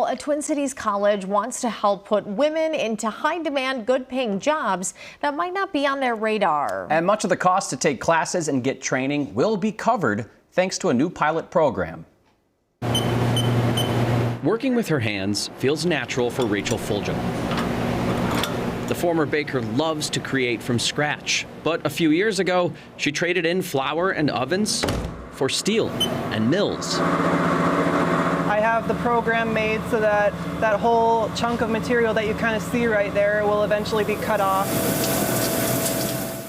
a Twin Cities college wants to help put women into high-demand, good-paying jobs that might not be on their radar. And much of the cost to take classes and get training will be covered thanks to a new pilot program. Working with her hands feels natural for Rachel Fulgham. The former baker loves to create from scratch, but a few years ago, she traded in flour and ovens for steel and mills. I have the program made so that that whole chunk of material that you kind of see right there will eventually be cut off.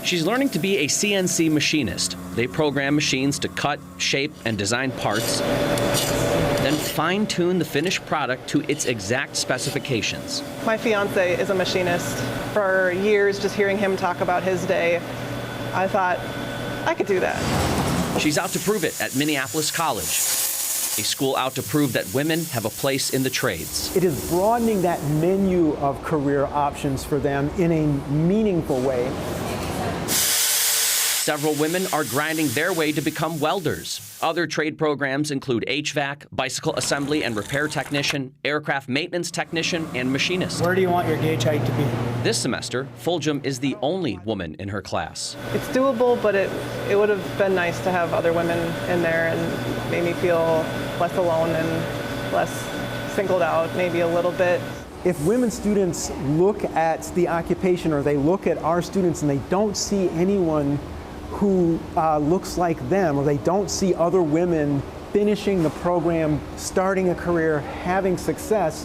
She's learning to be a CNC machinist. They program machines to cut, shape, and design parts, then fine-tune the finished product to its exact specifications. My fiance is a machinist. For years, just hearing him talk about his day, I thought, I could do that. She's out to prove it at Minneapolis College, a school out to prove that women have a place in the trades. It is broadening that menu of career options for them in a meaningful way. Several women are grinding their way to become welders. Other trade programs include HVAC, bicycle assembly and repair technician, aircraft maintenance technician, and machinist. Where do you want your gauge height to be? This semester, Fulgham is the only woman in her class. It's doable, but it would have been nice to have other women in there and made me feel less alone and less singled out, maybe a little bit. If women students look at the occupation or they look at our students and they don't see anyone who looks like them, or they don't see other women finishing the program, starting a career, having success,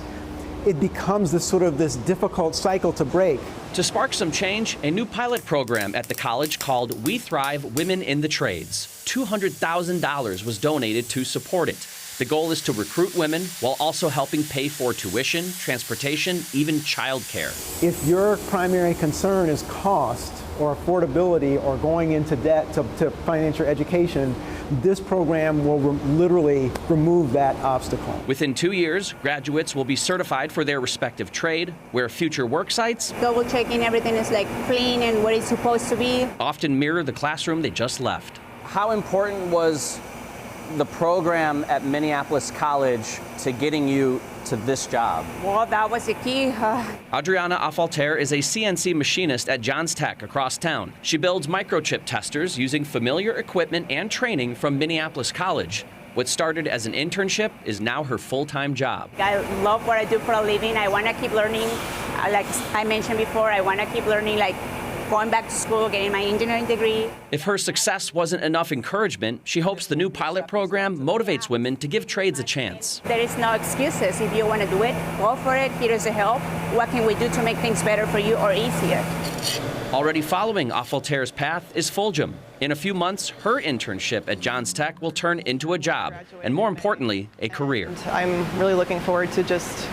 it becomes this difficult cycle to break. To spark some change, a new pilot program at the college called We Thrive Women in the Trades. $200,000 was donated to support it. The goal is to recruit women while also helping pay for tuition, transportation, even childcare. If your primary concern is cost or affordability or going into debt to finance your education, this program will literally remove that obstacle. Within 2 years, graduates will be certified for their respective trade, where future work sites, double checking everything is clean and what it's supposed to be, often mirror the classroom they just left. How important was the program at Minneapolis College to getting you to this job? Well, that was the key. Adriana Afalter is a CNC machinist at Johns Tech across town. She builds microchip testers using familiar equipment and training from Minneapolis College. What started as an internship is now her full-time job. I love what I do for a living. I want to keep learning. Like I mentioned before, I want to keep learning, going back to school, getting my engineering degree. If her success wasn't enough encouragement, she hopes the new pilot program motivates women to give trades a chance. There is no excuses. If you want to do it, go for it. Here is the help. What can we do to make things better for you or easier? Already following Afalter's path is Fulgham. In a few months, her internship at Johns Tech will turn into a job, and more importantly, a career. I'm really looking forward to just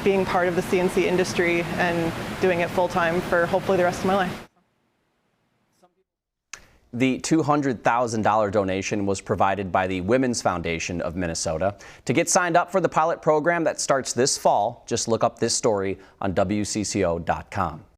being part of the CNC industry and doing it full-time for hopefully the rest of my life. The $200,000 donation was provided by the Women's Foundation of Minnesota. To get signed up for the pilot program that starts this fall, just look up this story on WCCO.com.